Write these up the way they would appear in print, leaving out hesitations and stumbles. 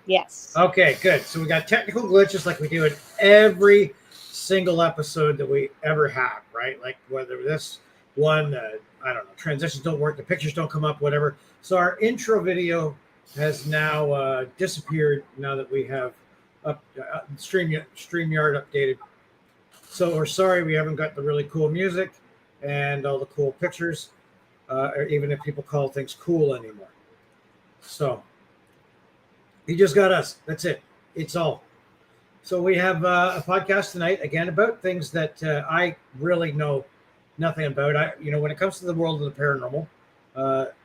Yes. Okay, good. So we got technical glitches like we do in every single episode that we ever have, right? Like whether this one, I don't know, transitions don't work, the pictures don't come up, whatever. So our intro video has now disappeared now that we have StreamYard updated. So we're sorry we haven't got the really cool music and all the cool pictures, or even if people call things cool anymore. So you just got us. That's it. It's all. So we have a podcast tonight again about things that I really know nothing about. When it comes to the world of the paranormal,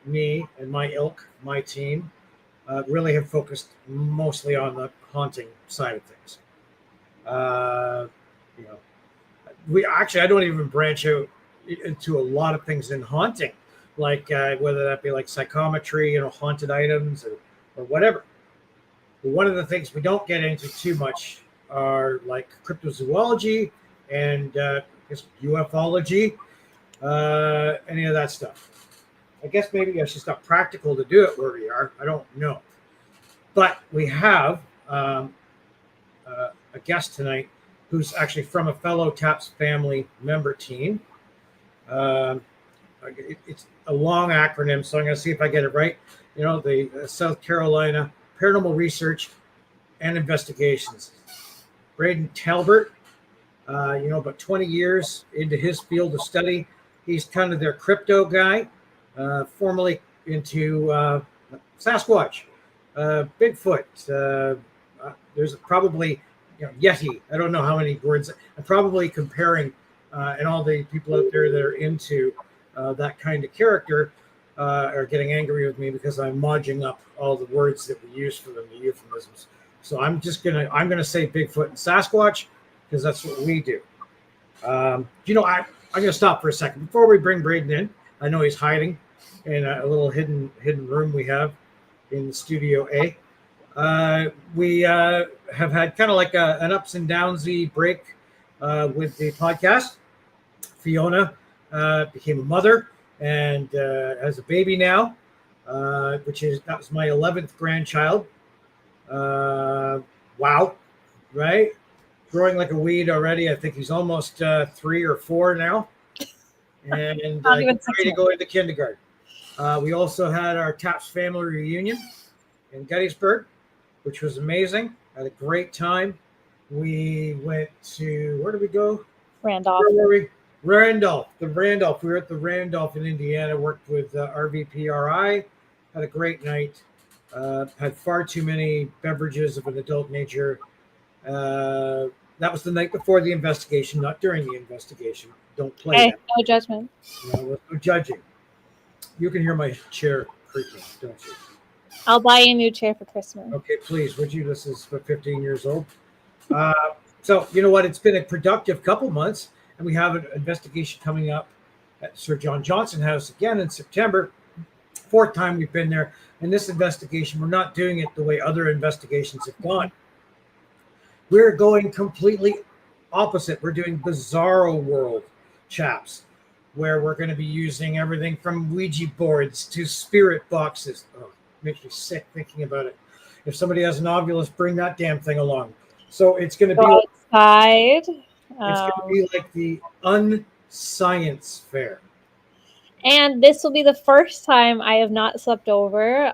me and my ilk, my team, really have focused mostly on the haunting side of things. You know, I don't even branch out into a lot of things in haunting, like whether that be like psychometry, haunted items or whatever. But one of the things we don't get into too much are like cryptozoology and ufology, any of that stuff. I guess maybe it's just not practical to do it where we are. I don't know. But we have a guest tonight who's actually from a fellow CHAPS family member team. It's a long acronym, so I'm going to see if I get it right. The South Carolina Paranormal Research and Investigations. Braden Talbert, about 20 years into his field of study. He's kind of their crypto guy, formerly into Sasquatch, Bigfoot. There's probably Yeti. I don't know how many words. I'm probably comparing, and all the people out there that are into that kind of character are getting angry with me because I'm modging up all the words that we use for them, the euphemisms. So I'm gonna say Bigfoot and Sasquatch because that's what we do. I'm gonna stop for a second before we bring Braden in. I know he's hiding in a little hidden room we have in Studio A. We have had kind of like an ups and downsy break with the podcast. Fiona became a mother and has a baby now, that was my 11th grandchild. Wow, right? Growing like a weed already. I think he's almost 3 or 4 now, and ready to go into kindergarten. We also had our CHAPS family reunion in Gettysburg, which was amazing. Had a great time. We went to, where did we go? Randolph. Where were we? Randolph. We were at the Randolph in Indiana, worked with RVPRI. Had a great night. Had far too many beverages of an adult nature. That was the night before the investigation, not during the investigation. Don't play that. No judgment. No judging. You can hear my chair creaking, don't you? I'll buy you a new chair for Christmas. Okay, please, would you? This is for 15 years old. So you know what? It's been a productive couple months, and we have an investigation coming up at Sir John Johnson House again in September. 4th time we've been there. And this investigation, we're not doing it the way other investigations have gone. We're going completely opposite. We're doing Bizarro World chaps, where we're going to be using everything from Ouija boards to spirit boxes. Oh, it makes me sick thinking about it. If somebody has an ovulus, bring that damn thing along. So it's going to be outside. It's going to be like the unscience fair. And this will be the first time I have not slept over,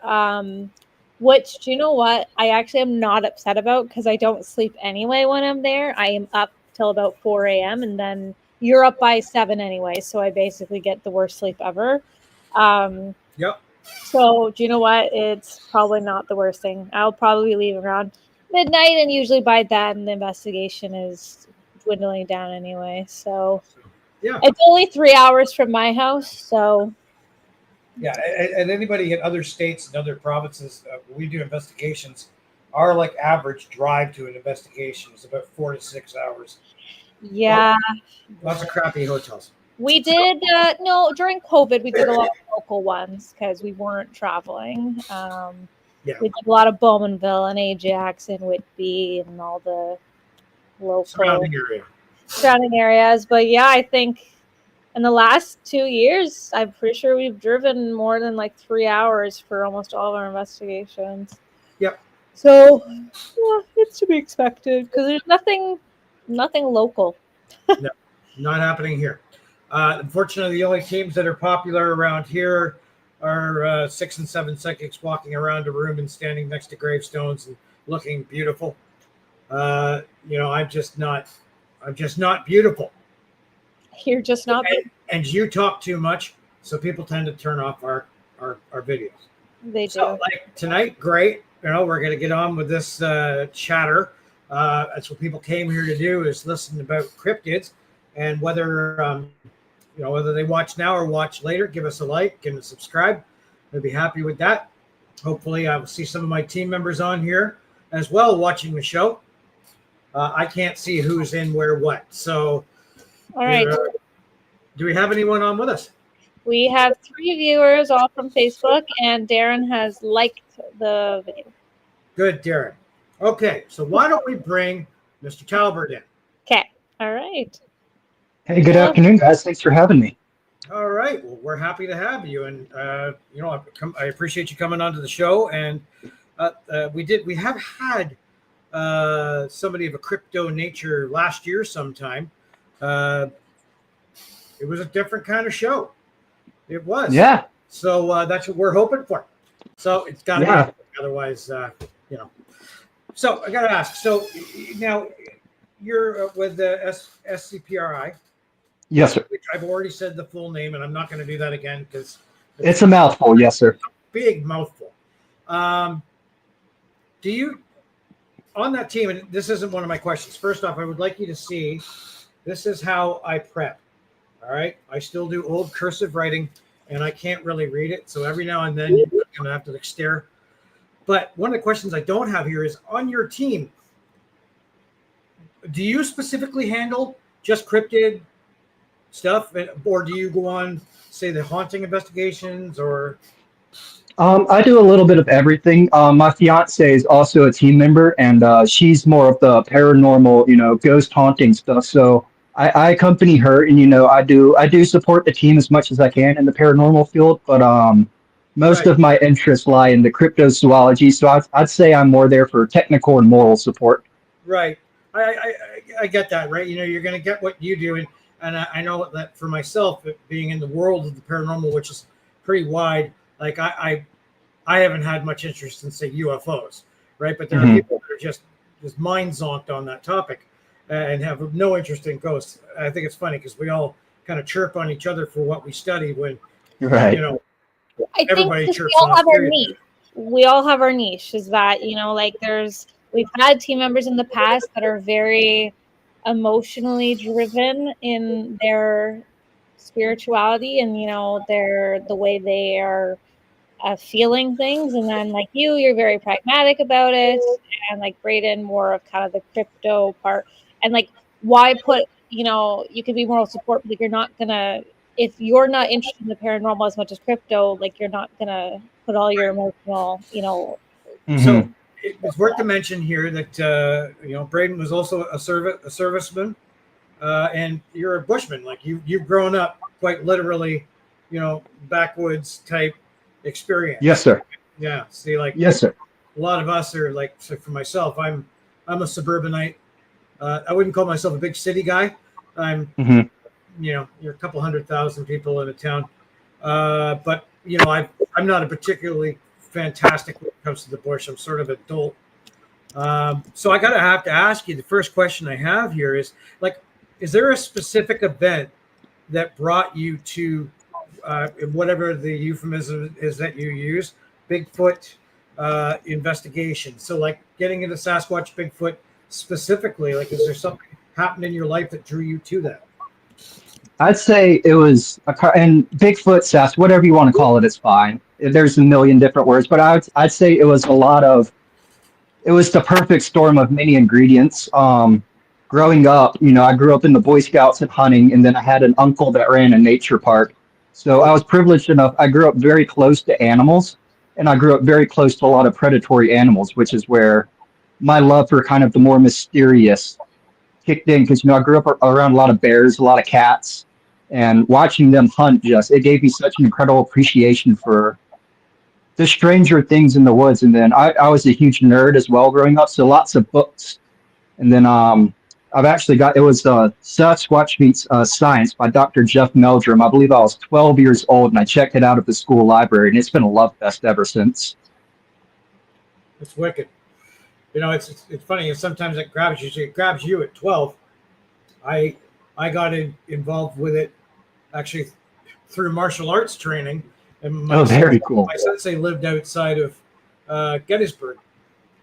which, do you know what? I actually am not upset about because I don't sleep anyway when I'm there. I am up till about 4 a.m. and then you're up by 7 anyway. So I basically get the worst sleep ever. Yep. So do you know what? It's probably not the worst thing. I'll probably leave around midnight, and usually by then the investigation is dwindling down anyway. So yeah, it's only 3 hours from my house. So yeah, and anybody in other states and other provinces, we do investigations. Our average drive to an investigation is about 4 to 6 hours. Yeah, lots of crappy hotels. We did during COVID we did a lot of local ones because we weren't traveling. We did a lot of Bowmanville and Ajax and Whitby and all the local surrounding areas. But yeah, I think in the last 2 years, I'm pretty sure we've driven more than 3 hours for almost all of our investigations. Yep. So, yeah, it's to be expected because there's nothing local. No, not happening here. Unfortunately, the only teams that are popular around here are 6 and 7 psychics walking around a room and standing next to gravestones and looking beautiful. I'm just not beautiful. You're just not. And you talk too much, so people tend to turn off our videos. They do. So, like tonight, great. We're going to get on with this chatter. That's what people came here to do, is listen about cryptids, and whether whether they watch now or watch later, give us a like and a subscribe. I'd be happy with that. Hopefully, I will see some of my team members on here as well watching the show. I can't see who's in where what. So, all right. Do we have anyone on with us? We have 3 viewers, all from Facebook, and Darren has liked the video. Good, Darren. Okay, so why don't we bring Mr. Talbert in? Okay. All right. Hey, good afternoon, guys. Thanks for having me. All right. Well, we're happy to have you, and I appreciate you coming onto the show. And we have had somebody of a crypto nature last year sometime. It was a different kind of show. It was. Yeah. So that's what we're hoping for. So it's got to be. Otherwise, So I got to ask. So now you're with the SCPRI. Yes, sir. Which I've already said the full name, and I'm not going to do that again because it's a mouthful. Yes, sir. Big mouthful. Do you, on that team, and this isn't one of my questions. First off, I would like you to see, this is how I prep. All right. I still do old cursive writing, and I can't really read it. So every now and then you're going to have to stare. But one of the questions I don't have here is, on your team, do you specifically handle just cryptid stuff, or do you go on, say, the haunting investigations, or? I do a little bit of everything. My fiance is also a team member, and she's more of the paranormal, ghost haunting stuff. So I accompany her, and I do support the team as much as I can in the paranormal field. But most of my interests lie in the cryptozoology. So I'd say I'm more there for technical and moral support. Right. I get that. Right. You're going to get what you do, and I know that for myself, being in the world of the paranormal, which is pretty wide. Like I haven't had much interest in, say, UFOs, right? But there are people that are just mind zonked on that topic and have no interest in ghosts. I think it's funny because we all kind of chirp on each other for what we study when, everybody chirps on us. We all have our niche. Is that we've had team members in the past that are very emotionally driven in their spirituality and the way they are feeling things, and then like you're very pragmatic about it, and like Braden more of kind of the crypto part, and like why put you could be moral support, but you're not gonna, if you're not interested in the paranormal as much as crypto, like you're not gonna put all your emotional So it's worth to mention here that Braden was also a serviceman, and you're a bushman. Like you've grown up quite literally, backwoods type experience. Yes, sir. Yeah. See, yes, sir. A lot of us are so for myself, I'm a suburbanite. I wouldn't call myself a big city guy. I'm, you're a couple 100,000 people in a town. But I'm not a particularly fantastic when it comes to the bush. I'm sort of adult. So I have to ask you, the first question I have here is is there a specific event that brought you to whatever the euphemism is that you use, Bigfoot investigation? So getting into Sasquatch, Bigfoot specifically, is there something happened in your life that drew you to that? I'd say it was and Bigfoot, Sasquatch, whatever you want to call it, it's fine. There's a million different words, but I'd say it was the perfect storm of many ingredients. Growing up, I grew up in the Boy Scouts and hunting, and then I had an uncle that ran a nature park. So I was privileged enough. I grew up very close to animals, and I grew up very close to a lot of predatory animals, which is where my love for kind of the more mysterious kicked in, because I grew up around a lot of bears, a lot of cats, and watching them hunt it gave me such an incredible appreciation for the stranger things in the woods. And then I was a huge nerd as well growing up, so lots of books. And then I've actually got, it was Sasquatch Meets Science by Dr. Jeff Meldrum. I believe I was 12 years old, and I checked it out at the school library, and it's been a love fest ever since. It's wicked. You know, it's funny. Sometimes it grabs you. It grabs you at 12. I got involved with it actually through martial arts training. And very cool. My sensei lived outside of Gettysburg,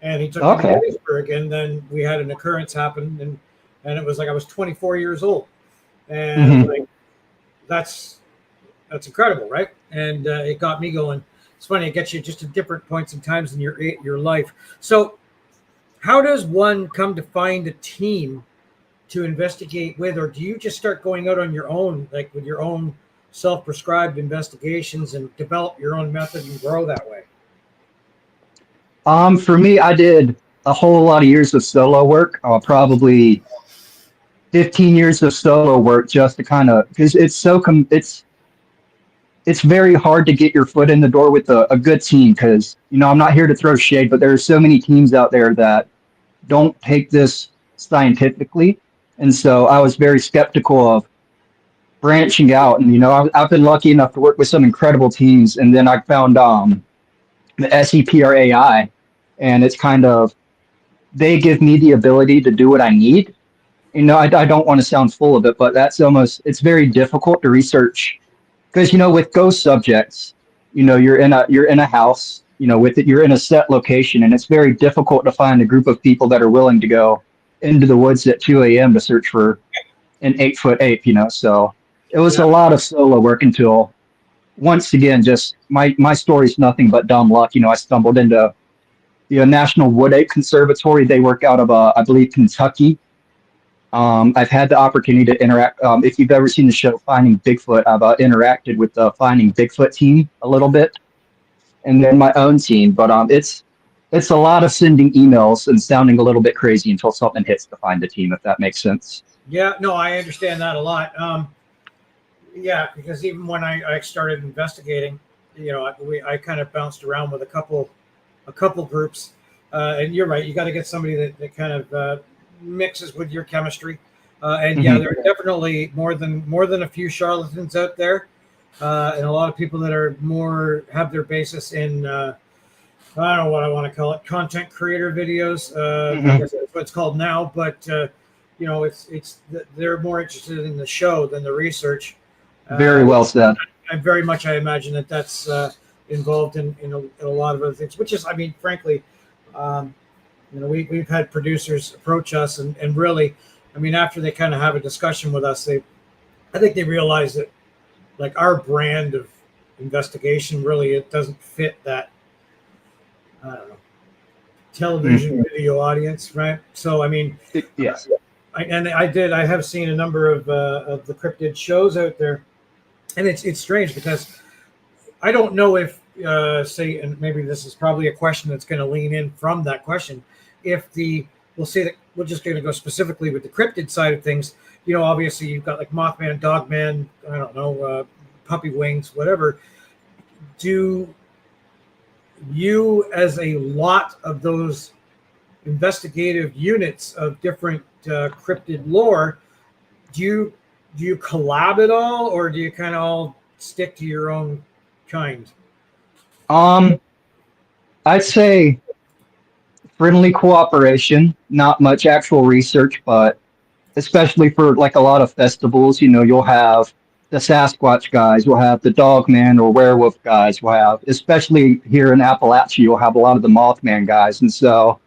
and he took me to Gettysburg, and then we had an occurrence happen, and it was like I was 24 years old, and like that's incredible, right? And it got me going. It's funny, it gets you just at different points and times in your life. So how does one come to find a team to investigate with, or do you just start going out on your own, like with your own self-prescribed investigations and develop your own method and grow that way? For me, I did a whole lot of years of solo work, probably 15 years of solo work, just to kind of, because it's very hard to get your foot in the door with a good team, because, you know, I'm not here to throw shade, but there are so many teams out there that don't take this scientifically. And so I was very skeptical of branching out. And, you know, I've been lucky enough to work with some incredible teams. And then I found the SEPRAI, and it's kind of, they give me the ability to do what I need. You know, I don't want to sound full of it, but it's very difficult to research. Because, you know, with ghost subjects, you know, you're in a house, you know, with it, you're in a set location, and it's very difficult to find a group of people that are willing to go into the woods at 2 a.m. to search for an 8-foot ape, you know. So it was a lot of solo work until, once again, just my story's nothing but dumb luck. You know, I stumbled into the National Wood Ape Conservatory. They work out of, I believe, Kentucky. I've had the opportunity to interact. If you've ever seen the show Finding Bigfoot, I've interacted with the Finding Bigfoot team a little bit, and then my own team. But it's a lot of sending emails and sounding a little bit crazy until something hits to find the team, if that makes sense. Yeah, no, I understand that a lot. Yeah, because even when I started investigating, you know, I kind of bounced around with a couple groups, and you're right. You got to get somebody that kind of mixes with your chemistry, and yeah, there are definitely more than a few charlatans out there, and a lot of people that are have their basis in I don't know what I want to call it, content creator videos. I guess that's what it's called now, but you know, they're more interested in the show than the research. Very well said. I imagine that's involved in a lot of other things, which is, I mean, frankly, you know, we've had producers approach us and really, I mean, after they kind of have a discussion with us, I think they realize that, like, our brand of investigation really, it doesn't fit that, I don't know, television video audience, right? So, I mean, yes. I have seen a number of the cryptid shows out there, and it's strange because I don't know if say, and maybe this is probably a question that's going to lean in from that question, if we'll say that we're just going to go specifically with the cryptid side of things. You know, obviously you've got like Mothman, Dogman, I don't know, Puppy Wings, whatever. Do you, as a lot of those investigative units of different cryptid lore, do you collab at all, or do you kind of all stick to your own kind? I'd say friendly cooperation, not much actual research, but especially for like a lot of festivals, you know, you'll have the Sasquatch guys, you'll have the Dogman or Werewolf guys, you'll have, especially here in Appalachia, you'll have a lot of the Mothman guys. And so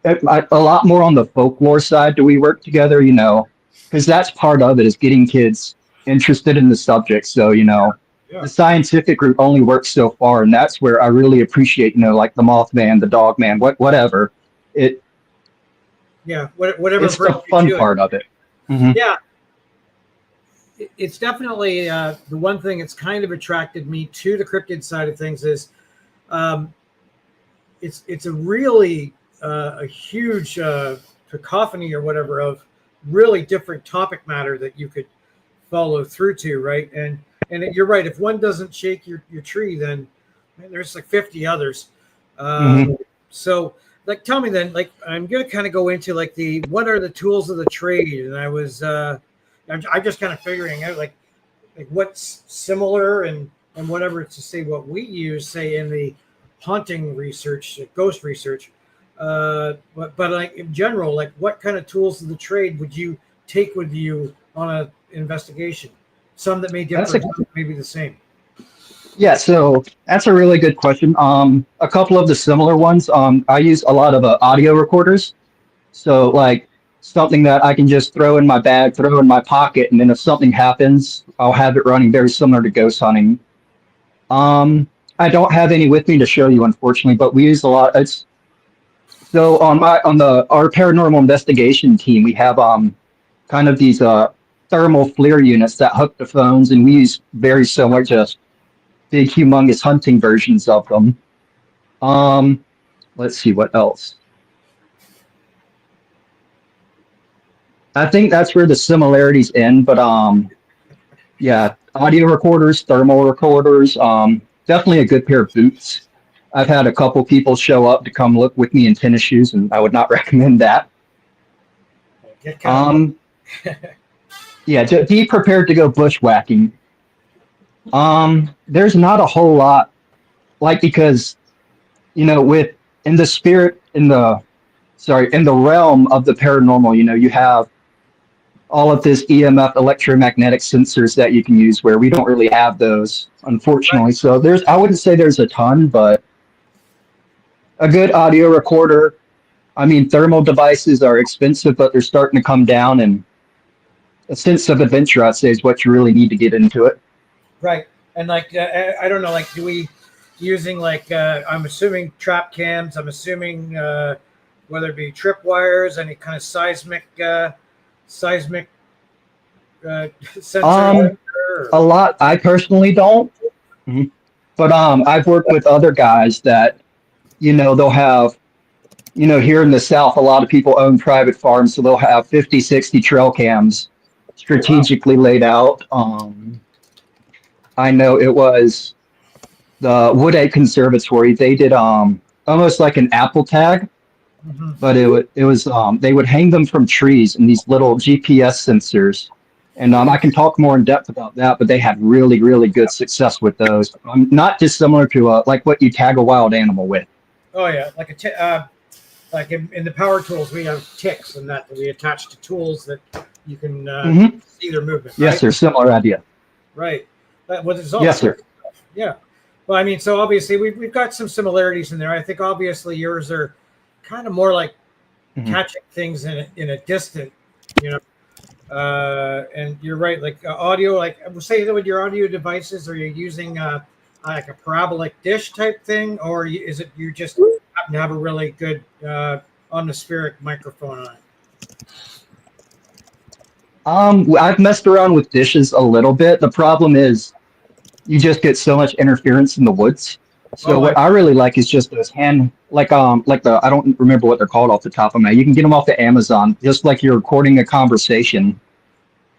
a lot more on the folklore side do we work together, you know, because that's part of it, is getting kids interested in the subject. So, you know, the scientific route only works so far, and that's where I really appreciate, you know, like the Mothman, the Dogman, whatever. Whatever. It's the fun part of it. Yeah, it's definitely the one thing that's kind of attracted me to the cryptid side of things is it's a really a huge cacophony or whatever of really different topic matter that you could follow through to, right? And you're right. If one doesn't shake your tree, then There's like 50 others. Mhm. So, like, tell me then, like, I'm going to kind of go into like what are the tools of the trade? And I'm just kind of figuring out like what's similar and whatever to say what we use, say in the haunting research, ghost research. But like in general, like what kind of tools of the trade would you take with you on an investigation? Some that may differ, some that may be the same. Yeah, so that's a really good question. A couple of the similar ones. I use a lot of audio recorders. So like something that I can just throw in my bag, throw in my pocket, and then if something happens, I'll have it running, very similar to ghost hunting. I don't have any with me to show you, unfortunately, but we use a lot. It's so our paranormal investigation team, we have kind of these thermal FLIR units that hook the phones, and we use very similar, just big, humongous hunting versions of them. Let's see what else. I think that's where the similarities end, but yeah, audio recorders, thermal recorders, definitely a good pair of boots. I've had a couple people show up to come look with me in tennis shoes, and I would not recommend that. Yeah, to be prepared to go bushwhacking. There's not a whole lot, like, because with in the spirit in the realm of the paranormal, you have all of this EMF electromagnetic sensors that you can use where we don't really have those, unfortunately. So I wouldn't say there's a ton, but a good audio recorder. I mean, thermal devices are expensive, but they're starting to come down, and a sense of adventure, I'd say, is what you really need to get into it. Right. And like, I don't know, like, do we using like, I'm assuming trap cams, I'm assuming whether it be tripwires, any kind of seismic sensor? A lot. I personally don't, but I've worked with other guys that, they'll have, here in the South, a lot of people own private farms, so they'll have 50, 60 trail cams strategically laid out. I know it was the Wood Egg Conservatory. They did almost like an Apple tag, but it was they would hang them from trees in these little GPS sensors. And I can talk more in depth about that, but they had really, really good success with those. Not dissimilar to like what you tag a wild animal with. Oh yeah, like like in the power tools, we have ticks and that we attach to tools that you can see their movement. Yes, sir. Similar idea. Right. Yes, sir. Yeah. Well, I mean, so obviously we've got some similarities in there. I think obviously yours are kind of more like catching things in a distant, and you're right. Like audio, like I would say that with your audio devices, are you using like a parabolic dish type thing, or is it you just happen to have a really good atmospheric microphone on it? I've messed around with dishes a little bit. The problem is you just get so much interference in the woods. So what I really like is just those like the, I don't remember what they're called off the top of my head. You can get them off the Amazon, just like you're recording a conversation.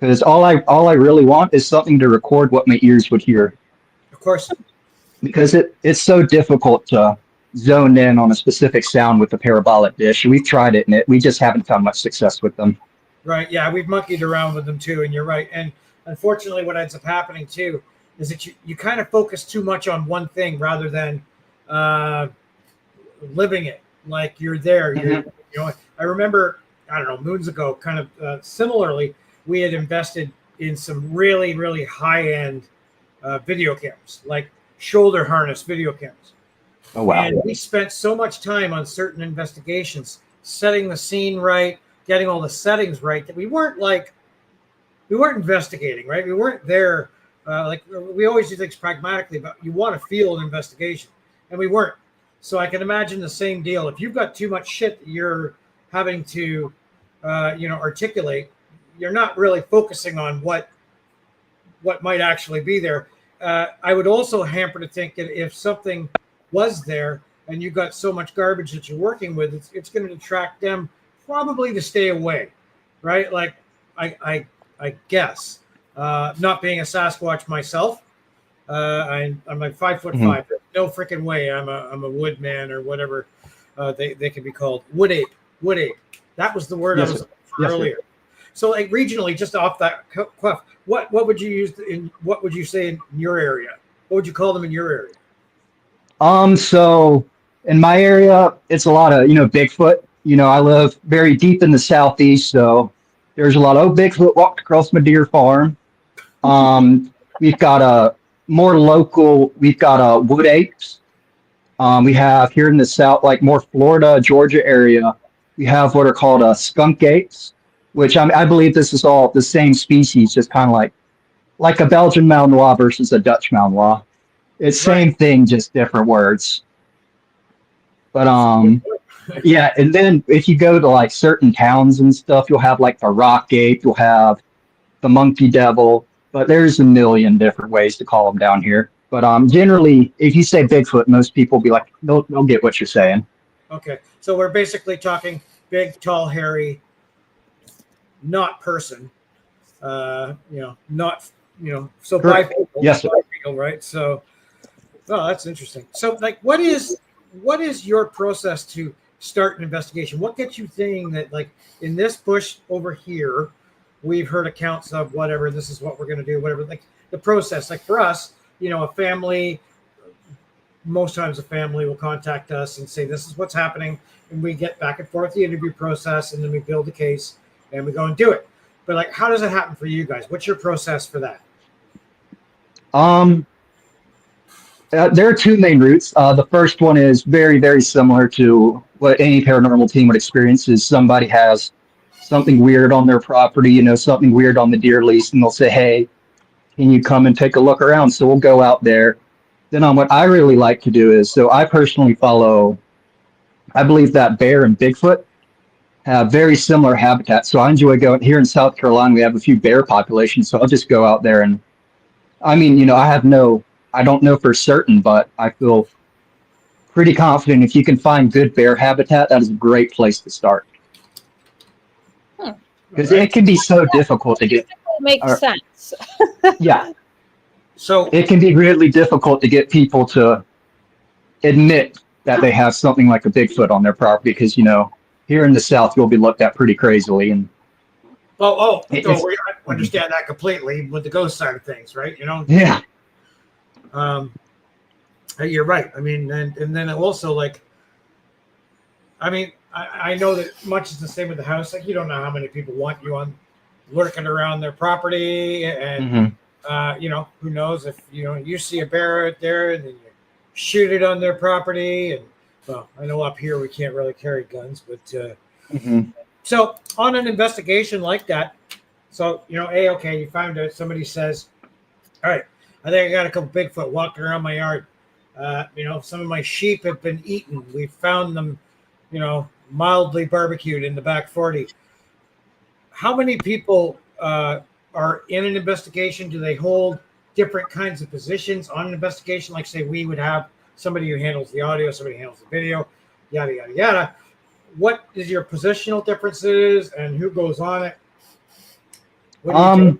Because all I really want is something to record what my ears would hear. Of course. Because it's so difficult to zone in on a specific sound with a parabolic dish. We've tried it, and we just haven't found much success with them. Right. Yeah, we've monkeyed around with them too, and you're right. And unfortunately, what ends up happening too is that you kind of focus too much on one thing rather than living it. Like you're there. I remember, I don't know, moons ago, kind of similarly, we had invested in some really, really high-end video cams, like shoulder harness video cams. Oh, wow. And we spent so much time on certain investigations, setting the scene right, getting all the settings right, that we weren't investigating, right? We weren't there. Like we always do things pragmatically, but you want to feel an investigation, and we weren't. So I can imagine the same deal. If you've got too much shit that you're having to, articulate, you're not really focusing on what might actually be there. I would also hamper to think that if something was there and you've got so much garbage that you're working with, it's going to detract them probably to stay away, right? Like I guess, not being a Sasquatch myself, I'm like 5'5", no freaking way. I'm a woodman or whatever they can be called. Wood ape. That was the word I was looking for earlier. Sir. So, like regionally, just off that cuff, what would you use what would you say in your area? What would you call them in your area? So in my area, it's a lot of, Bigfoot. I live very deep in the southeast, so there's a lot of Bigfoot walked across my deer farm. We've got more local, we've got wood apes. We have here in the south, like more Florida, Georgia area, we have what are called skunk apes, which I believe this is all the same species, just kind of like a Belgian Malinois versus a Dutch Malinois. It's same thing, just different words. But yeah, and then if you go to like certain towns and stuff, you'll have like the rock ape, you'll have the monkey devil, but there's a million different ways to call them down here. But generally, if you say Bigfoot, most people will be like, they'll get what you're saying. Okay, so we're basically talking big, tall, hairy, not person. Not so bipedal. Yes, sir. Bipedal, right? So, oh, that's interesting. So, like, what is your process to start an investigation? What gets you thinking that, like, in this bush over here, we've heard accounts of whatever, this is what we're going to do, whatever, like the process, like for us, a family, most times a family will contact us and say, this is what's happening. And we get back and forth the interview process, and then we build the case and we go and do it. But like, how does it happen for you guys? What's your process for that? There are two main routes. The first one is very, very similar to what any paranormal team would experience is somebody has something weird on their property, something weird on the deer lease, and they'll say, hey, can you come and take a look around? So we'll go out there. Then what I really like to do is, so I personally follow, I believe that bear and Bigfoot have very similar habitats. So I enjoy going here in South Carolina. We have a few bear populations. So I'll just go out there and, I don't know for certain, but I feel pretty confident if you can find good bear habitat, that is a great place to start. Because it can be so difficult to get. Makes sense. Yeah. So it can be really difficult to get people to admit that they have something like a Bigfoot on their property because, here in the South, you'll be looked at pretty crazily. And so we understand that completely with the ghost side of things, right? Yeah. You're right. I mean, and then also I know that much is the same with the house. Like, you don't know how many people want you on lurking around their property, and who knows if you see a bear out there and then you shoot it on their property. And well, I know up here we can't really carry guns, but so on an investigation like that, so okay, you found out, somebody says, all right, I think I got a couple Bigfoot walking around my yard. Some of my sheep have been eaten. We found them, mildly barbecued in the back 40. How many people are in an investigation? Do they hold different kinds of positions on an investigation? Like, say, we would have somebody who handles the audio, somebody handles the video, yada, yada, yada. What is your positional differences and who goes on it? What do you do?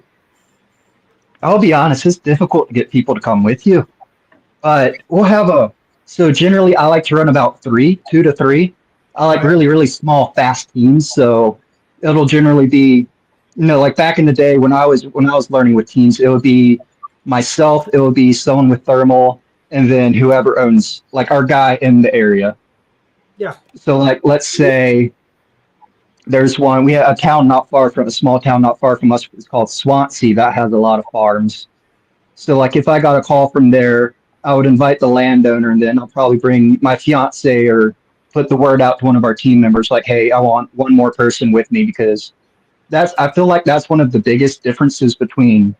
I'll be honest, it's difficult to get people to come with you. But we'll have so generally I like to run about 2 to 3. I like really, really small, fast teams. So it'll generally be, like back in the day when I was learning with teams, it would be myself, it would be someone with thermal, and then whoever owns, like our guy in the area. Yeah. So like, let's say there's one, we have a small town not far from us. It's called Swansea. That has a lot of farms. So like if I got a call from there, I would invite the landowner, and then I'll probably bring my fiance or put the word out to one of our team members like, hey, I want one more person with me, because I feel like that's one of the biggest differences between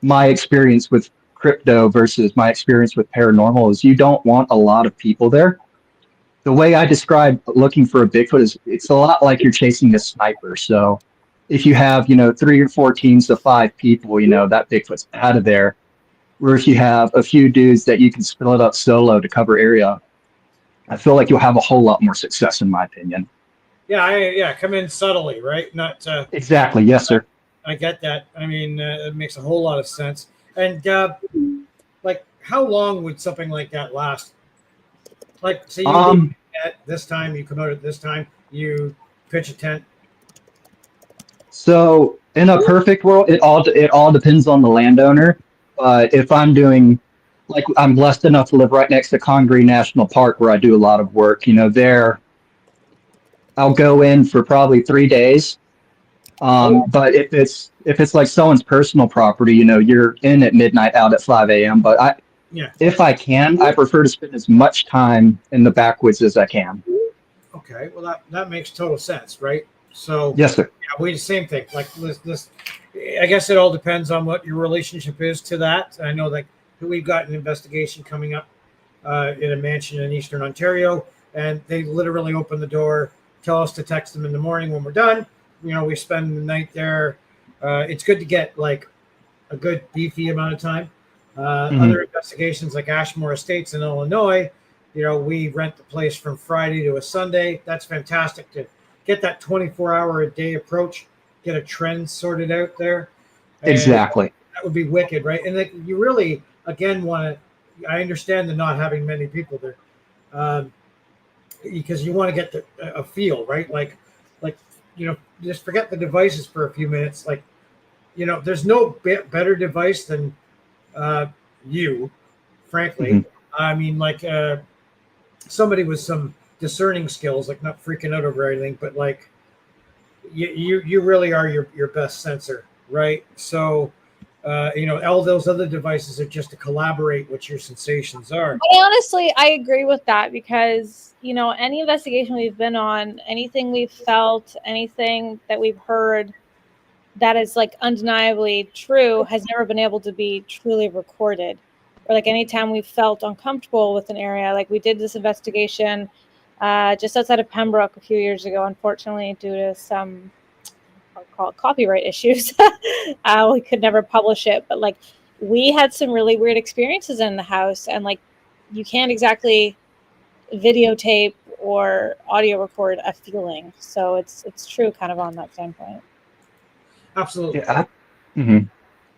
my experience with crypto versus my experience with paranormal is you don't want a lot of people there. The way I describe looking for a Bigfoot is it's a lot like you're chasing a sniper. So if you have, 3 or 4 teams of 5 people, that Bigfoot's out of there. Where if you have a few dudes that you can split up solo to cover area, I feel like you'll have a whole lot more success, in my opinion. Yeah, come in subtly, right? Not exactly. Yes, sir. I get that. I mean, it makes a whole lot of sense. And how long would something like that last? Like, say you leave at this time, you come out at this time, you pitch a tent. So in a perfect world, it all depends on the landowner. But if I'm doing, like, I'm blessed enough to live right next to Congaree National Park, where I do a lot of work. There I'll go in for probably 3 days. But if it's like someone's personal property, you're in at midnight, out at 5 a.m. But if I can, I prefer to spend as much time in the backwoods as I can. Okay, well that makes total sense, right? So Yes, sir. yeah, we the same thing. Like this, I guess it all depends on what your relationship is to that. I know that we've got an investigation coming up in a mansion in Eastern Ontario, and they literally open the door, tell us to text them in the morning when we're done. We spend the night there. It's good to get like a good beefy amount of time. Other investigations like Ashmore Estates in Illinois, we rent the place from Friday to a Sunday. That's fantastic to get that 24-hour a day approach, get a trend sorted out there. And exactly. that would be wicked, right? And you really, again, want to, I understand the not having many people there because you want to get a feel, right? Like, just forget the devices for a few minutes. Like, there's no better device than you, frankly. I mean, like somebody with some discerning skills, like not freaking out over everything, but like you really are your best sensor, right? So all those other devices are just to collaborate what your sensations are. I agree with that because any investigation we've been on, anything we've felt, anything that we've heard that is like undeniably true has never been able to be truly recorded. Or like anytime we felt uncomfortable with an area, like we did this investigation just outside of Pembroke a few years ago, unfortunately, due to some, I'll call it copyright issues. We could never publish it, but like we had some really weird experiences in the house, and like you can't exactly videotape or audio record a feeling. So it's true kind of on that standpoint. Absolutely. Yeah.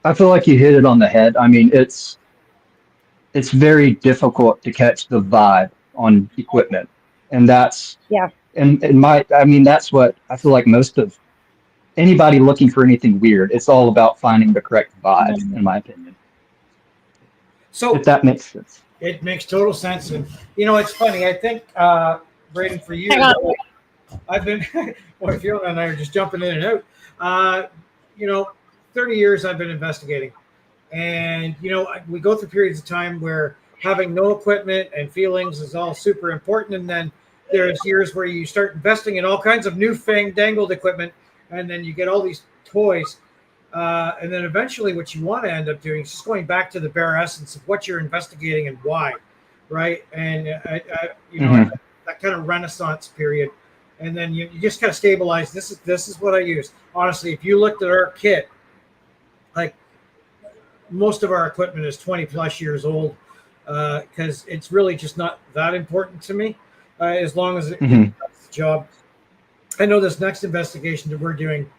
I feel like you hit it on the head. I mean, it's very difficult to catch the vibe on equipment, and that's that's what I feel like most of anybody looking for anything weird. It's all about finding the correct vibe, in my opinion. So if that makes sense. It makes total sense, and it's funny. I think Braden, for years, I've been. Boy, Fiona and I are just jumping in and out. 30 years I've been investigating, and we go through periods of time where having no equipment and feelings is all super important, and then there's years where you start investing in all kinds of new fandangled equipment, and then you get all these toys, and then eventually what you want to end up doing is just going back to the bare essence of what you're investigating and why, right? And that kind of renaissance period, and then you just kind of stabilize. This is what I use. Honestly, if you looked at our kit, like most of our equipment is 20 plus years old, because it's really just not that important to me, as long as it does the job. I know this next investigation that we're doing,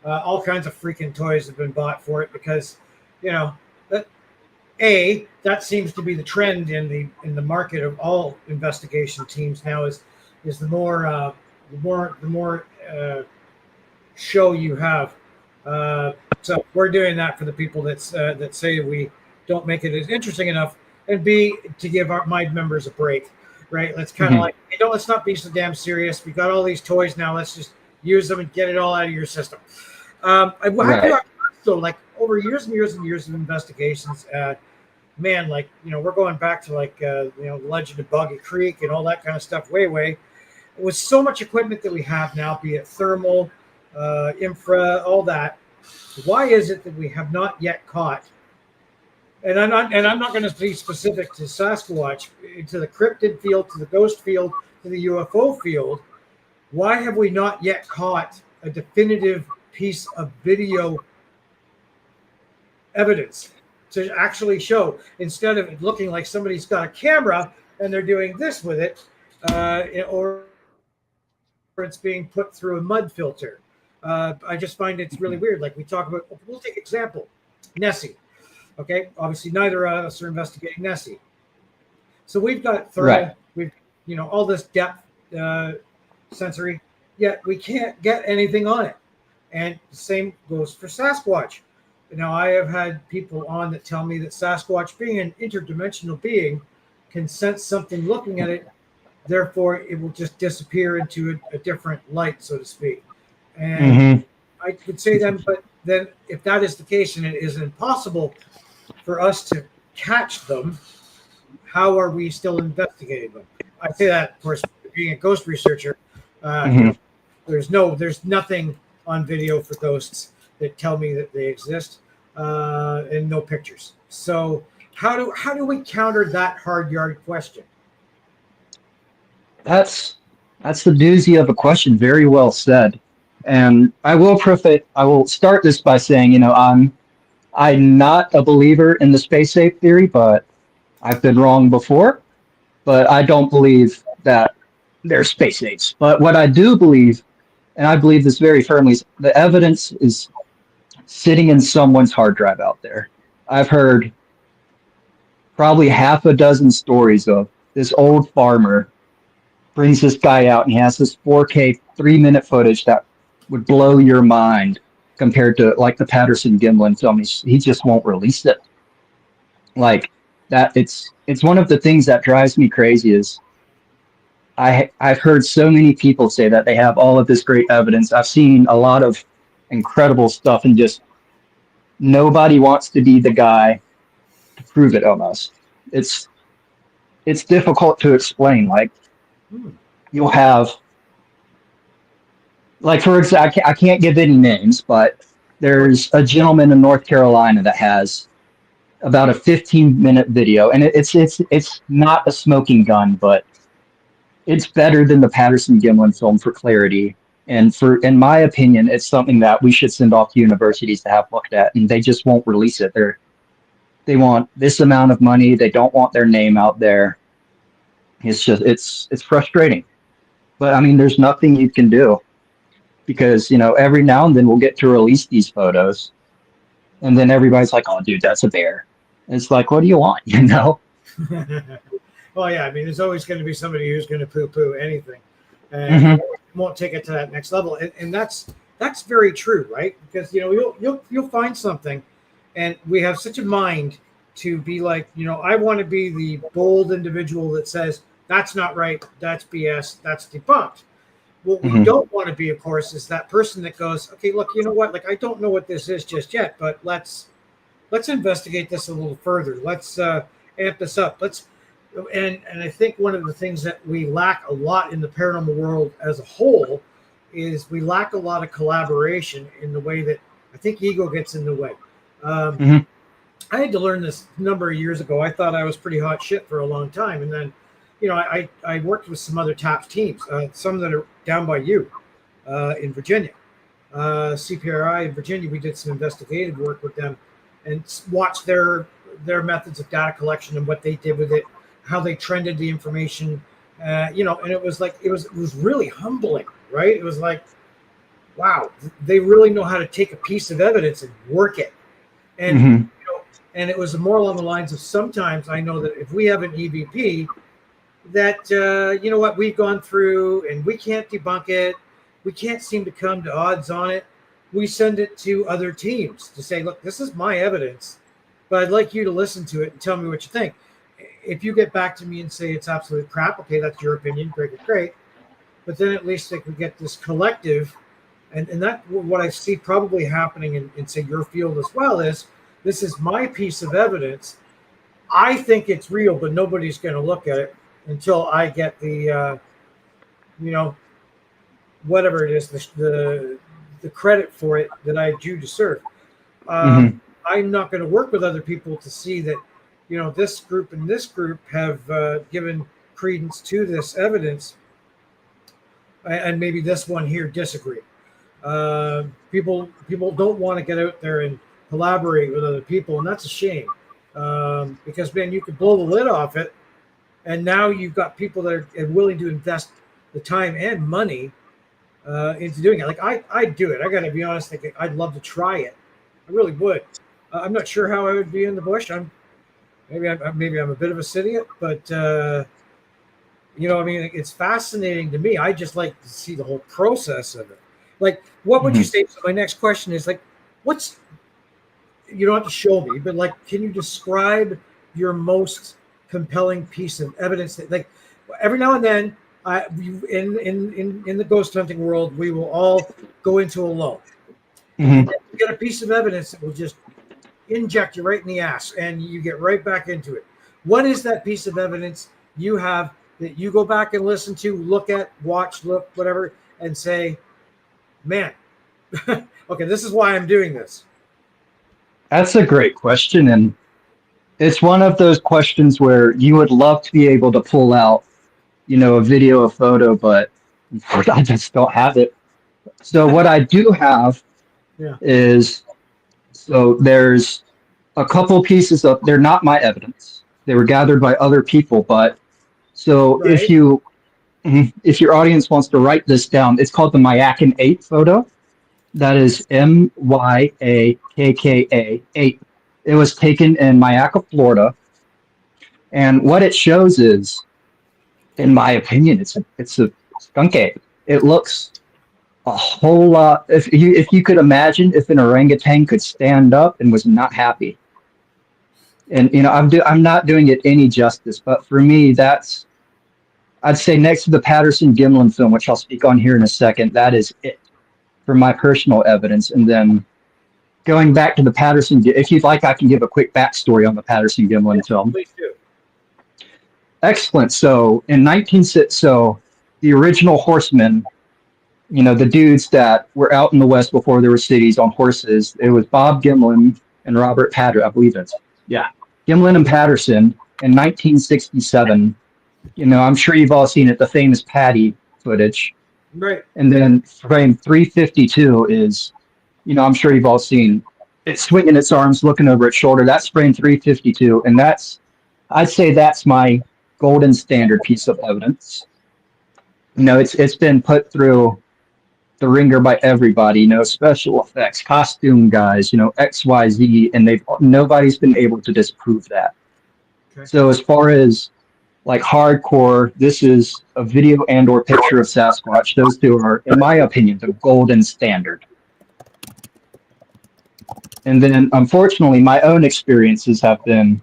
all kinds of freaking toys have been bought for it because, that seems to be the trend in the market of all investigation teams now is the more show you have. So we're doing that for the people that say we don't make it as interesting enough, and B, to give my members a break, right? Let's kind of like, let's not be so damn serious. We got all these toys now. Let's just use them and get it all out of your system. So like over years and years and years of investigations, man, like, we're going back to like, the Legend of Boggy Creek and all that kind of stuff way. With so much equipment that we have now, be it thermal, infra, all that, why is it that we have not yet caught? And I'm not going to be specific to Sasquatch, to the cryptid field, to the ghost field, to the UFO field. Why have we not yet caught a definitive piece of video evidence to actually show, instead of it looking like somebody's got a camera and they're doing this with it, or it's being put through a mud filter? I just find it's really weird. Like we talk about, we'll take example, Nessie. Okay, obviously neither of us are investigating Nessie. So we've got thermal, we've all this depth sensory, yet we can't get anything on it. And the same goes for Sasquatch. Now, I have had people on that tell me that Sasquatch, being an interdimensional being, can sense something looking at it. Therefore, it will just disappear into a different light, so to speak. And I would say then, but then if that is the case and it is impossible for us to catch them, how are we still investigating them? I say that, of course, being a ghost researcher, there's nothing on video for ghosts that tell me that they exist, and no pictures. So how do we counter that hard yard question? That's the doozy of a question. Very well said. And I will start this by saying, I'm not a believer in the space ape theory, but I've been wrong before. But I don't believe that they're space apes. But what I do believe, and I believe this very firmly, is the evidence is sitting in someone's hard drive out there. I've heard probably half a dozen stories of this old farmer brings this guy out and he has this 4K 3-minute footage that would blow your mind compared to like the Patterson-Gimlin film. He just won't release it. Like that, it's one of the things that drives me crazy is I've heard so many people say that they have all of this great evidence. I've seen a lot of incredible stuff and just nobody wants to be the guy to prove it almost. It's difficult to explain. Like you'll have, like for example, I can't give any names, but there's a gentleman in North Carolina that has about a 15-minute video, and it's not a smoking gun, but it's better than the Patterson-Gimlin film for clarity. And in my opinion, it's something that we should send off to universities to have looked at, and they just won't release it. They want this amount of money. They don't want their name out there. It's just it's frustrating. But I mean, there's nothing you can do because every now and then we'll get to release these photos, and then everybody's like, "Oh, dude, that's a bear." And it's like, what do you want? Well, yeah, I mean, there's always going to be somebody who's going to poo-poo anything, and won't take it to that next level, and that's very true, right? Because you'll find something, and we have such a mind to be like, I want to be the bold individual that says that's not right, that's BS, that's debunked. What we don't want to be, of course, is that person that goes, okay, look, you know what? Like, I don't know what this is just yet, but let's investigate this a little further. Let's amp this up. And I think one of the things that we lack a lot in the paranormal world as a whole is we lack a lot of collaboration in the way that I think ego gets in the way. I had to learn this a number of years ago. I thought I was pretty hot shit for a long time. And then, I worked with some other CHAPS teams, some that are down by you in Virginia. CPRI in Virginia, we did some investigative work with them and watched their methods of data collection and what they did with it, how they trended the information, and it was like, it was really humbling, right? It was like, wow, they really know how to take a piece of evidence and work it. And, and it was more along the lines of sometimes I know that if we have an EVP that, we've gone through and we can't debunk it, we can't seem to come to odds on it, we send it to other teams to say, look, this is my evidence, but I'd like you to listen to it and tell me what you think. If you get back to me and say it's absolute crap, okay, that's your opinion, great. But then at least we get this collective, and that what I see probably happening in say your field as well is, this is my piece of evidence. I think it's real, but nobody's going to look at it until I get the, whatever it is, the credit for it that I do deserve. I'm not going to work with other people to see that, this group and this group have given credence to this evidence, and maybe this one here disagree. People don't want to get out there and collaborate with other people, and that's a shame, because man, you could blow the lid off it, and now you've got people that are willing to invest the time and money into doing it. Like I do it. I got to be honest. I'd love to try it. I really would. I'm not sure how I would be in the bush. Maybe I'm a bit of a idiot, but I mean, it's fascinating to me. I just like to see the whole process of it. Like, what would you say? So my next question is like, you don't have to show me, but like, can you describe your most compelling piece of evidence that, like, every now and then, in the ghost hunting world, we will all go into a lull. And then you get a piece of evidence that will just inject you right in the ass, and you get right back into it. What is that piece of evidence you have that you go back and listen to, look at, watch, look, whatever, and say, man, okay, this is why I'm doing this? That's a great question. And it's one of those questions where you would love to be able to pull out, a video, a photo, but I just don't have it. So what I do have is, so there's a couple pieces of, they're not my evidence. They were gathered by other people, but so if your audience wants to write this down, it's called the Mayakan 8 photo. That is Myakka 8. It was taken in Mayakka, Florida. And what it shows is, in my opinion, it's a skunk ape. It looks a whole lot. If you could imagine if an orangutan could stand up and was not happy. And I'm not doing it any justice, but for me, I'd say next to the Patterson Gimlin film, which I'll speak on here in a second, that is it for my personal evidence. And then going back to the Patterson, if you'd like, I can give a quick backstory on the Patterson Gimlin film. Please do. Excellent. So in the original horsemen, the dudes that were out in the West before there were cities on horses, it was Bob Gimlin and Robert Patterson, I believe Gimlin and Patterson in 1967. I'm sure you've all seen it, the famous Patty footage. Right. And then frame 352 is, I'm sure you've all seen it swinging its arms, looking over its shoulder. That's frame 352. And I'd say that's my golden standard piece of evidence. It's been put through the ringer by everybody, special effects, costume guys, XYZ, and nobody's been able to disprove that. Okay. So as far as like hardcore, this is a video and or picture of Sasquatch. Those two are, in my opinion, the golden standard. And then, unfortunately, my own experiences have been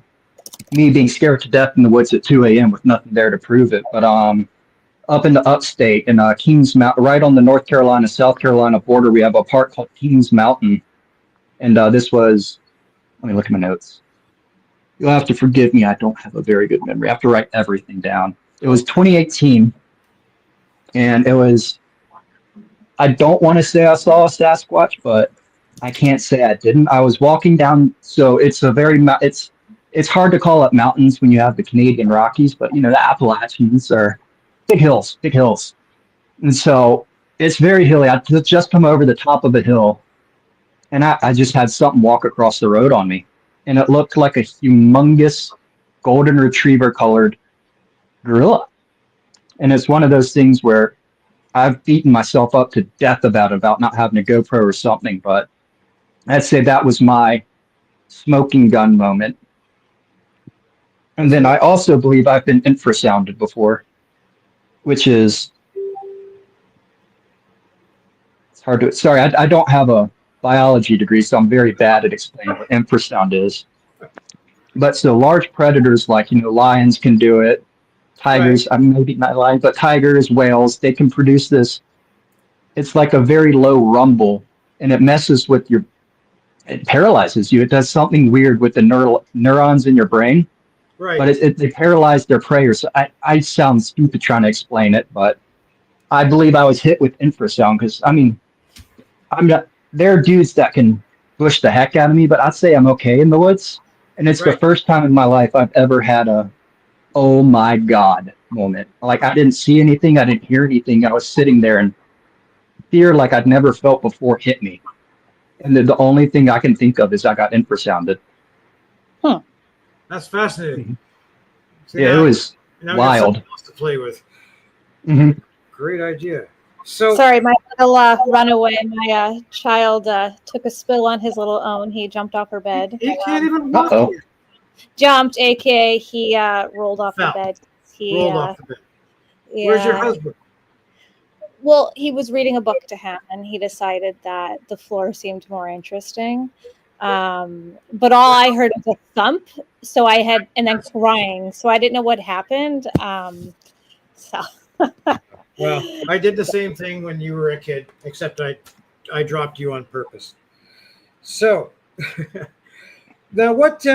me being scared to death in the woods at 2 a.m. with nothing there to prove it. But up in the upstate, in Kings Mountain, right on the North Carolina, South Carolina border, we have a park called Kings Mountain. And this was, let me look at my notes. You'll have to forgive me. I don't have a very good memory. I have to write everything down. It was 2018. And it was, I don't want to say I saw a Sasquatch, but I can't say I didn't. I was walking down. So it's hard to call it mountains when you have the Canadian Rockies, but the Appalachians are big hills. And so it's very hilly. I just come over the top of a hill and I just had something walk across the road on me. And it looked like a humongous golden retriever colored gorilla. And it's one of those things where I've beaten myself up to death about not having a GoPro or something, but I'd say that was my smoking gun moment. And then I also believe I've been infrasounded before, which is, it's hard to, sorry, I don't have a biology degree, so I'm very bad at explaining what infrasound is. But so large predators like, lions can do it, tigers, right. Maybe not lions, but tigers, whales, they can produce this. It's like a very low rumble, and it messes with it paralyzes you. It does something weird with the neurons in your brain. Right. But they paralyze their prey. So I sound stupid trying to explain it, but I believe I was hit with infrasound because, I'm not, there are dudes that can push the heck out of me, but I'd say I'm okay in the woods. And it's the first time in my life I've ever had a, oh my God moment. Like I didn't see anything. I didn't hear anything. I was sitting there and fear like I'd never felt before hit me. And the only thing I can think of is I got infrasounded. Huh. That's fascinating. So it was wild. Else to play with. Mm-hmm. Great idea. So sorry, my little runaway, my child took a spill on his little own. He jumped off her bed. he can't even walk. Jumped, aka he rolled off the Fell. bed. He Rolled off the bed. yeah. Where's your husband? Well, he was reading a book to him, and he decided that the floor seemed more interesting. But all I heard was a thump, and then crying, so I didn't know what happened. So. Well, I did the same thing when you were a kid, except I dropped you on purpose. So, now what?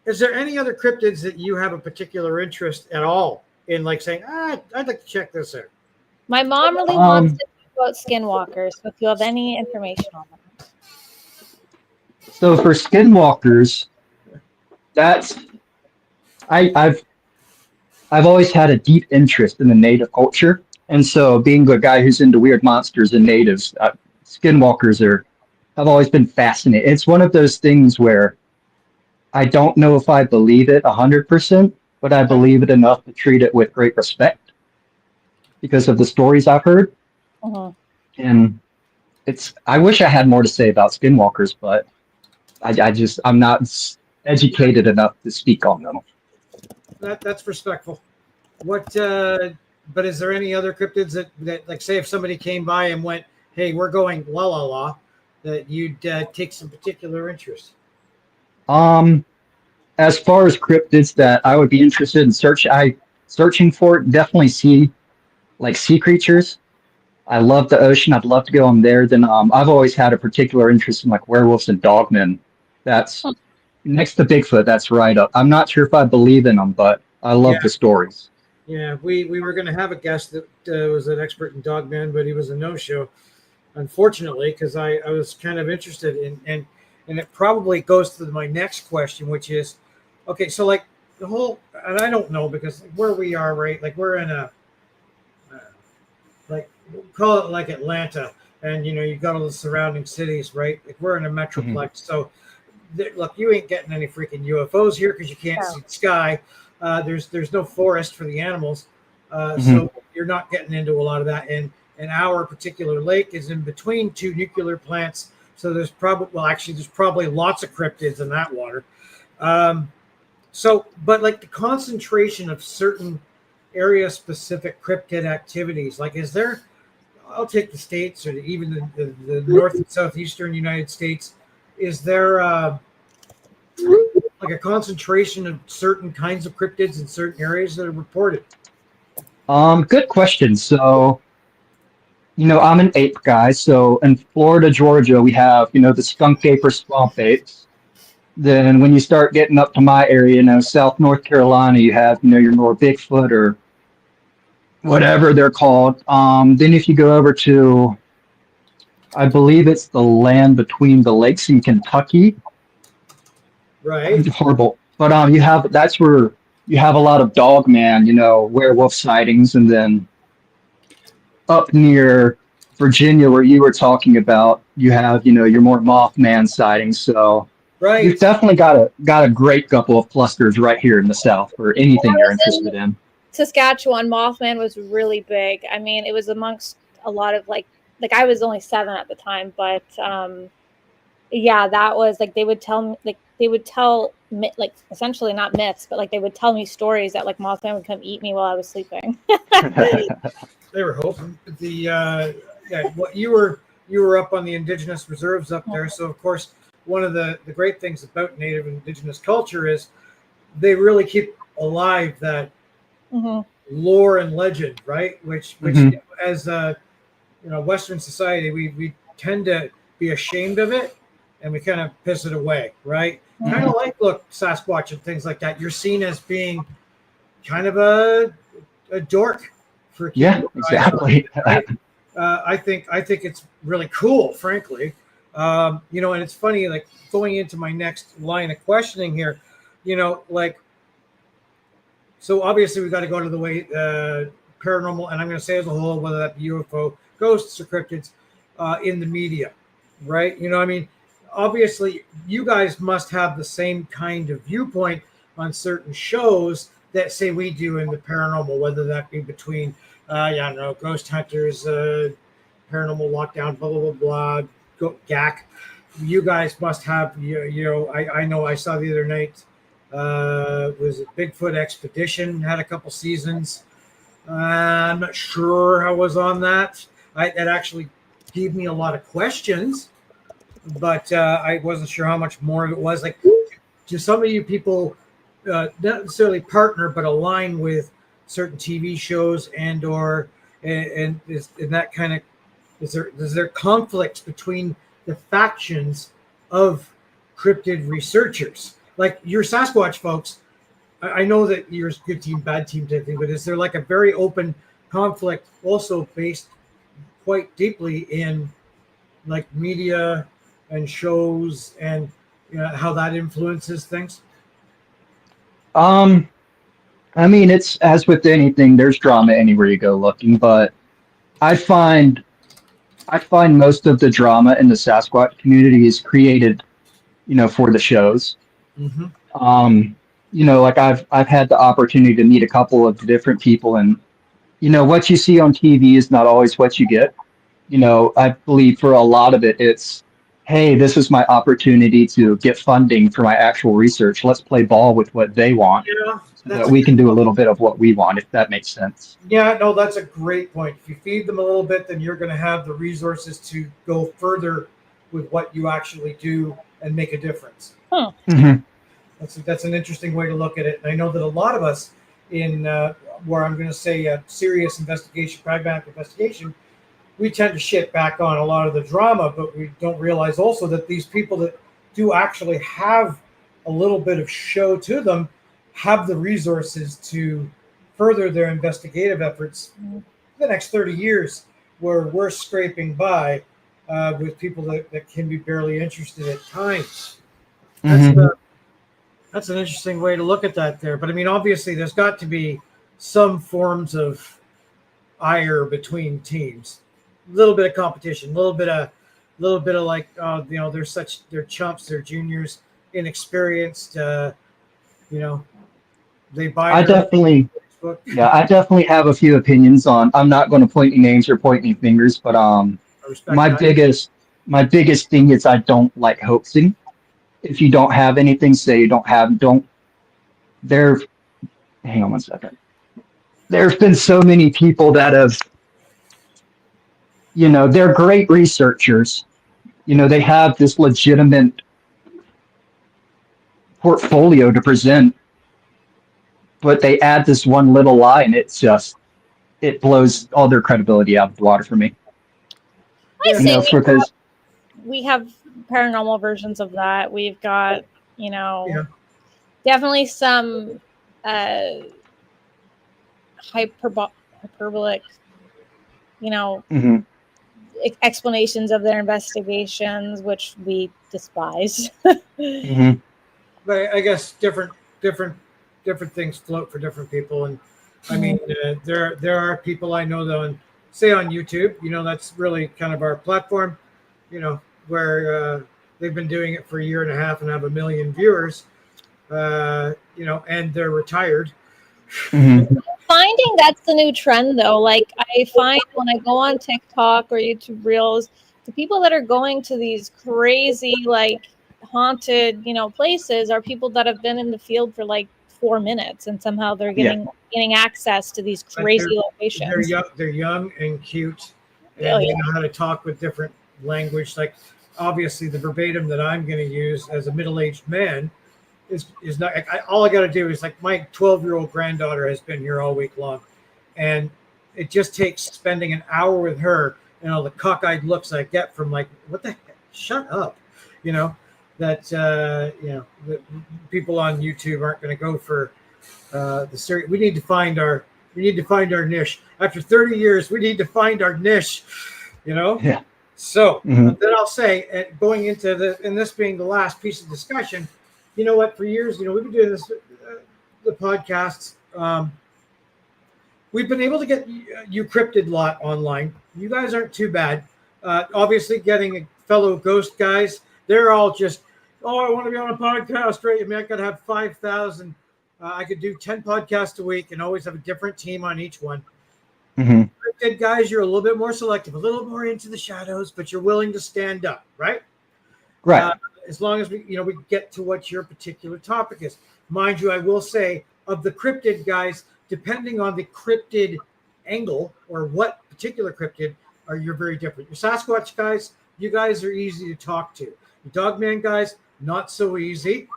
Is there any other cryptids that you have a particular interest at all in, like saying, I'd like to check this out? My mom really wants to know about skinwalkers, so if you have any information on them. So for skinwalkers, I've always had a deep interest in the native culture, and so being a guy who's into weird monsters and natives, skinwalkers have always been fascinating. It's one of those things where I don't know if I believe it 100%, but I believe it enough to treat it with great respect because of the stories I've heard. Uh-huh. And I wish I had more to say about skinwalkers, but I'm not educated enough to speak on them. That's respectful. What? But is there any other cryptids that like, say, if somebody came by and went, "Hey, we're going la la la," that you'd take some particular interest? As far as cryptids that I would be interested in searching for, definitely sea creatures. I love the ocean. I'd love to go on there. Then I've always had a particular interest in like werewolves and dogmen. That's next to Bigfoot. That's right up. I'm not sure if I believe in them, but I love the stories. Yeah, we were going to have a guest that was an expert in dogmen, but he was a no-show, unfortunately, because I was kind of interested in and it probably goes to my next question, which is, okay, so like the whole, and I don't know because where we are, right? Like we're in a, like call it like Atlanta, and you've got all the surrounding cities, right? Like we're in a metroplex, Mm-hmm. so look, you ain't getting any freaking UFOs here because you can't see the sky. There's no forest for the animals, so you're not getting into a lot of that. And our particular lake is in between two nuclear plants. So there's probably lots of cryptids in that water. But like the concentration of certain area-specific cryptid activities, like is there? I'll take the States or even the North and Southeastern United States. Is there like a concentration of certain kinds of cryptids in certain areas that are reported? Good question. So, I'm an ape guy. So in Florida, Georgia, we have, the skunk ape or swamp apes. Then when you start getting up to my area, South North Carolina, you have, your more Bigfoot or whatever they're called. Then if you go over to, I believe it's the land between the lakes in Kentucky. Right. Horrible. But that's where you have a lot of dogman, werewolf sightings, and then up near Virginia, where you were talking about, you have, your more Mothman sightings. So you've definitely got a great couple of clusters right here in the South for anything you're interested in. Saskatchewan, Mothman was really big. I mean, it was amongst a lot of like I was only 7 at the time, but yeah, that was like they would tell like essentially not myths, but like they would tell me stories that like Mothman would come eat me while I was sleeping. They were hoping. What you were up on the indigenous reserves up there, so of course one of the great things about Native and Indigenous culture is they really keep alive that lore and legend, right? Which as Western society, we tend to be ashamed of it and we kind of piss it away, right? Kind of like Sasquatch and things like that. You're seen as being kind of a dork for exactly. Right? I think it's really cool, frankly. And it's funny, like going into my next line of questioning here, so obviously we got to go to the way paranormal, and I'm going to say as a whole, whether that be UFO, ghosts, or cryptids, in the media, right? Obviously you guys must have the same kind of viewpoint on certain shows that say we do in the paranormal, whether that be between Yeah, no, ghost hunters, paranormal lockdown, blah blah blah blah. GAC. You guys must have. I know. I saw the other night. Was it Bigfoot Expedition? Had a couple seasons. I'm not sure I was on that. It actually gave me a lot of questions, but I wasn't sure how much more of it was. Like, do some of you people not necessarily partner, but align with certain TV shows and that kind of is there conflicts between the factions of cryptid researchers? Like your Sasquatch folks, I know that you're good team, bad team type thing, but is there like a very open conflict also based quite deeply in like media and shows and how that influences things? I mean, it's as with anything, there's drama anywhere you go looking, but I find most of the drama in the Sasquatch community is created, for the shows. Mm-hmm. Like I've had the opportunity to meet a couple of different people, and what you see on TV is not always what you get. I believe for a lot of it, it's, hey, this is my opportunity to get funding for my actual research. Let's play ball with what they want, Yeah, so that we can do a little bit of what we want, if that makes sense. Yeah, no, that's a great point. If you feed them a little bit, then you're going to have the resources to go further with what you actually do and make a difference. Huh. Mm-hmm. That's an interesting way to look at it. And I know that a lot of us in where I'm going to say a serious investigation, pragmatic investigation, we tend to shit back on a lot of the drama, but we don't realize also that these people that do actually have a little bit of show to them have the resources to further their investigative efforts the next 30 years, where we're scraping by with people that can be barely interested at times. That's an interesting way to look at that there. But I mean, obviously, there's got to be some forms of ire between teams, a little bit of competition, a little bit of like, they're chumps, they're juniors, inexperienced. They buy. I definitely have a few opinions on. I'm not going to point any names or point any fingers, but my biggest thing is I don't like hoaxing. If you don't have anything, say you don't have. Hang on one second. There's been so many people that have, they're great researchers. They have this legitimate portfolio to present, but they add this one little lie, and it blows all their credibility out of the water for me. I say because we have paranormal versions of that. We've got, definitely some hyperbolic, explanations of their investigations, which we despise. Mm-hmm. But I guess different things float for different people, and I mean, there are people I know though, and say on YouTube, that's really kind of our platform, where they've been doing it for a year and a half and have 1 million viewers, and they're retired. Mm-hmm. Finding that's the new trend though. Like I find when I go on TikTok or YouTube Reels, the people that are going to these crazy like haunted, places are people that have been in the field for like 4 minutes, and somehow they're getting access to these crazy locations. They're young and cute, and they know how to talk with different language. Like obviously the verbatim that I'm going to use as a middle-aged man is not. All I got to do is like my 12-year-old granddaughter has been here all week long, and it just takes spending an hour with her and all the cockeyed looks I get from like, what the heck? Shut up, that the people on YouTube aren't going to go for the series. We need to find our niche. After 30 years, we need to find our niche. Yeah. So then I'll say, going into this being the last piece of discussion, you know what? For years, we've been doing this, the podcasts. We've been able to get you cryptid lot online. You guys aren't too bad. Obviously, getting fellow ghost guys, they're all just, I want to be on a podcast, right? I mean, I could have 5,000. I could do 10 podcasts a week and always have a different team on each one. Mm-hmm. Cryptid guys, you're a little bit more selective, a little more into the shadows, but you're willing to stand up, right? Right. As long as we get to what your particular topic is. Mind you, I will say of the cryptid guys, depending on the cryptid angle or what particular cryptid, you're very different. Your Sasquatch guys, you guys are easy to talk to. The Dogman guys, not so easy.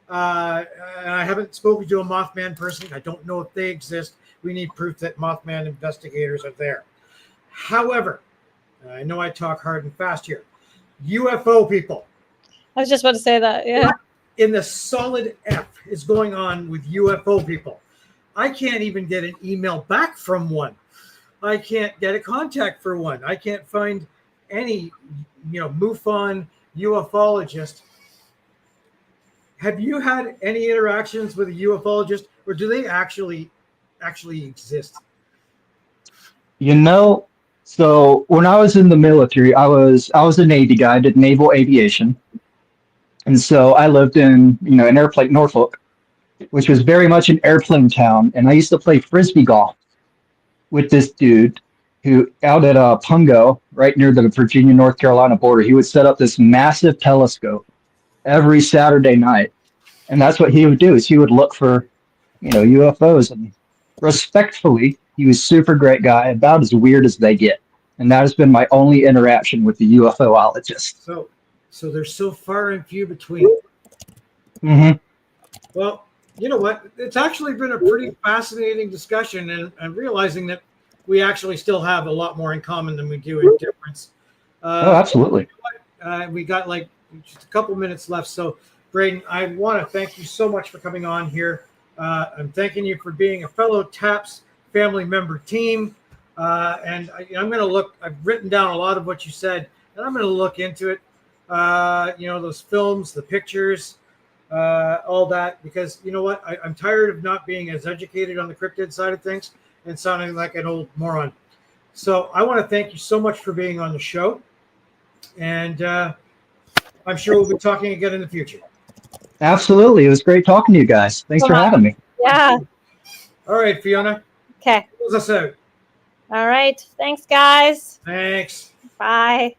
I haven't spoken to a Mothman person. I don't know if they exist. We need proof that Mothman investigators are there. However, I know I talk hard and fast here. UFO people. I was just about to say that. Yeah. What in the solid F is going on with UFO people? I can't even get an email back from one. I can't get a contact for one. I can't find any, MUFON ufologist. Have you had any interactions with a ufologist, or do they actually exist? So when I was in the military, I was a Navy guy. I did naval aviation, and so I lived in an airplane, Norfolk, which was very much an airplane town. And I used to play frisbee golf with this dude who out at Pungo, right near the Virginia North Carolina border. He would set up this massive telescope every Saturday night, and that's what he would do. Is he would look for UFOs, and respectfully, he was a super great guy, about as weird as they get. And that has been my only interaction with the UFOologist. So they're so far and few between. Mm-hmm. Well, you know what? It's actually been a pretty fascinating discussion, and I'm realizing that we actually still have a lot more in common than we do in difference. Oh, absolutely. We got like just a couple minutes left. So, Braden, I want to thank you so much for coming on here. I'm thanking you for being a fellow CHAPS family member team. And I'm going to look, I've written down a lot of what you said, and I'm going to look into it. Those films, the pictures, all that, because you know what? I'm tired of not being as educated on the cryptid side of things and sounding like an old moron. So I want to thank you so much for being on the show. And I'm sure we'll be talking again in the future. Absolutely. It was great talking to you guys. Thanks for having me. Yeah. All right, Fiona. Okay. Close us out. All right. Thanks, guys. Thanks. Bye.